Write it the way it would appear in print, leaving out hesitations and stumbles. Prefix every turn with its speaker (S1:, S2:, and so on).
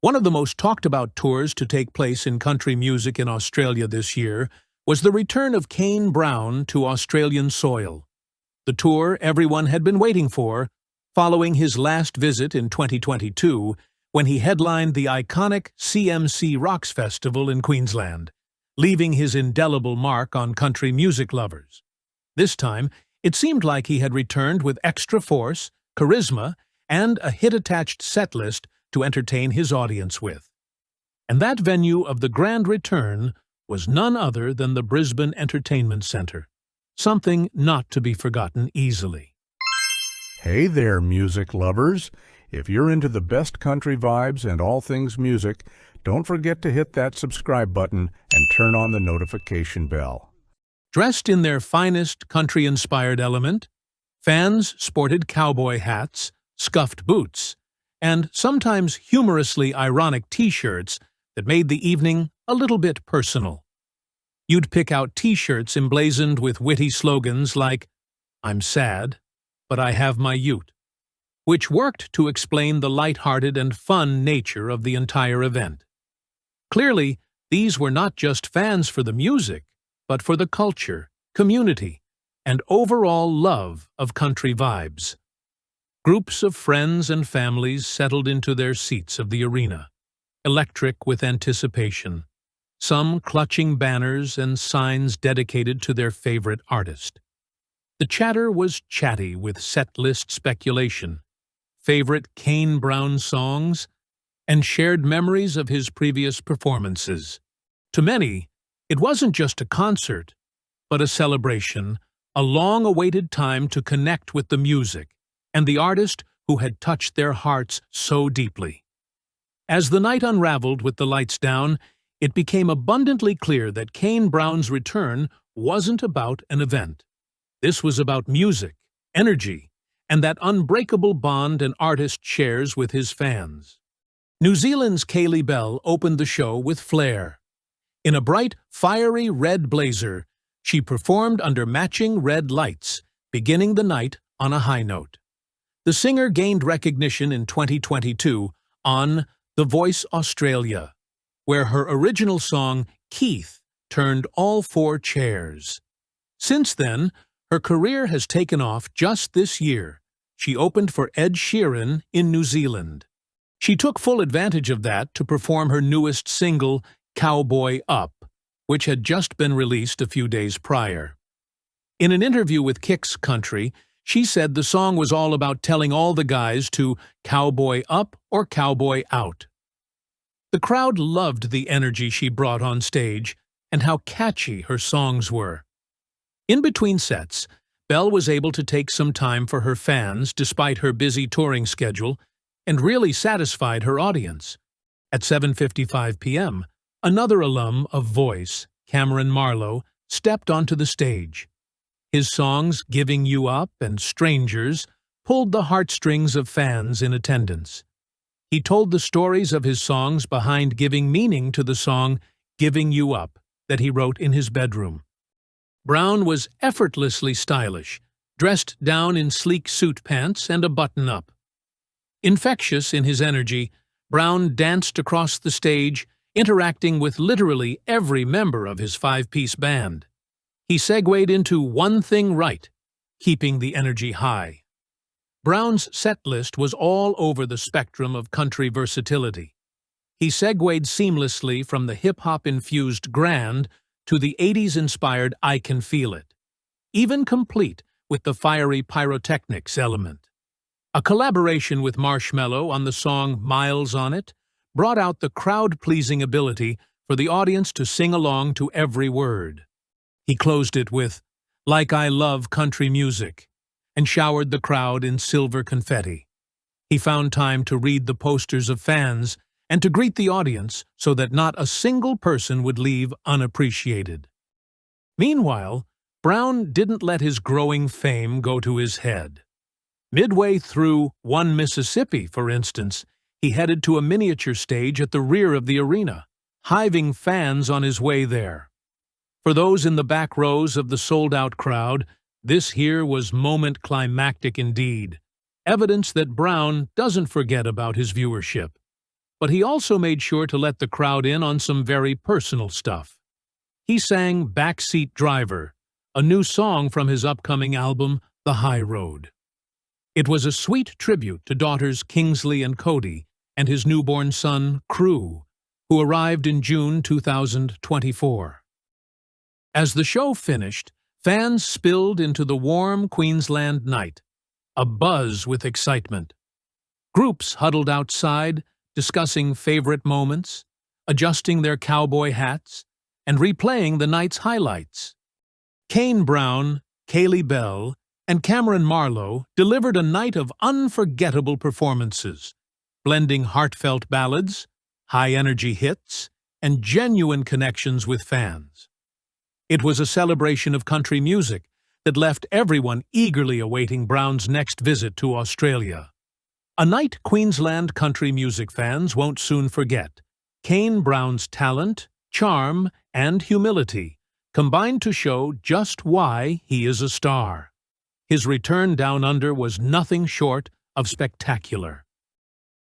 S1: One of the most talked-about tours to take place in country music in Australia this year was the return of Kane Brown to Australian soil. The tour everyone had been waiting for, following his last visit in 2022 when he headlined the iconic CMC Rocks Festival in Queensland, leaving his indelible mark on country music lovers. This time, it seemed like he had returned with extra force, charisma, and a hit-attached setlist to entertain his audience with. And that venue of the grand return was none other than the Brisbane Entertainment Centre, something not to be forgotten easily.
S2: Hey there, music lovers! If you're into the best country vibes and all things music, don't forget to hit that subscribe button and turn on the notification bell.
S1: Dressed in their finest country-inspired element, fans sported cowboy hats, scuffed boots, and sometimes humorously ironic T-shirts that made the evening a little bit personal. You'd pick out T-shirts emblazoned with witty slogans like, "I'm sad, but I have my ute," which worked to explain the light-hearted and fun nature of the entire event. Clearly, these were not just fans for the music, but for the culture, community, and overall love of country vibes. Groups of friends and families settled into their seats of the arena, electric with anticipation, some clutching banners and signs dedicated to their favorite artist. The chatter was chatty with setlist speculation, favorite Kane Brown songs, and shared memories of his previous performances. To many, it wasn't just a concert, but a celebration, a long-awaited time to connect with the music and the artist who had touched their hearts so deeply. As the night unraveled with the lights down, it became abundantly clear that Kane Brown's return wasn't about an event. This was about music, energy, and that unbreakable bond an artist shares with his fans. New Zealand's Kaylee Bell opened the show with flair. In a bright, fiery red blazer, she performed under matching red lights, beginning the night on a high note. The singer gained recognition in 2022 on The Voice Australia, where her original song, Keith, turned all four chairs. Since then, her career has taken off. Just this year, she opened for Ed Sheeran in New Zealand. She took full advantage of that to perform her newest single, Cowboy Up, which had just been released a few days prior. In an interview with Kicks Country, she said the song was all about telling all the guys to cowboy up or cowboy out. The crowd loved the energy she brought on stage and how catchy her songs were. In between sets, Bell was able to take some time for her fans despite her busy touring schedule and really satisfied her audience. At 7:55 p.m., another alum of Voice, Kameron Marlowe, stepped onto the stage. His songs Giving You Up and Strangers pulled the heartstrings of fans in attendance. He told the stories of his songs behind giving meaning to the song Giving You Up that he wrote in his bedroom. Brown was effortlessly stylish, dressed down in sleek suit pants and a button-up. Infectious in his energy, Brown danced across the stage, interacting with literally every member of his five-piece band. He segued into One Thing Right, keeping the energy high. Brown's setlist was all over the spectrum of country versatility. He segued seamlessly from the hip-hop-infused grand to the 80s-inspired I Can Feel It, even complete with the fiery pyrotechnics element. A collaboration with Marshmello on the song Miles on It brought out the crowd-pleasing ability for the audience to sing along to every word. He closed it with Like I Love Country Music and showered the crowd in silver confetti. He found time to read the posters of fans and to greet the audience so that not a single person would leave unappreciated. Meanwhile, Brown didn't let his growing fame go to his head. Midway through One Mississippi, for instance, he headed to a miniature stage at the rear of the arena, hiving fans on his way there. For those in the back rows of the sold-out crowd, this here was moment climactic indeed, evidence that Brown doesn't forget about his viewership. but he also made sure to let the crowd in on some very personal stuff. He sang Backseat Driver, a new song from his upcoming album, The High Road. It was a sweet tribute to daughters Kingsley and Cody and his newborn son, Crew, who arrived in June 2024. As the show finished, fans spilled into the warm Queensland night, abuzz with excitement. Groups huddled outside, discussing favorite moments, adjusting their cowboy hats, and replaying the night's highlights. Kane Brown, Kaylee Bell, and Kameron Marlowe delivered a night of unforgettable performances, blending heartfelt ballads, high-energy hits, and genuine connections with fans. It was a celebration of country music that left everyone eagerly awaiting Brown's next visit to Australia. A night Queensland country music fans won't soon forget. Kane Brown's talent, charm, and humility combined to show just why he is a star. His return down under was nothing short of spectacular.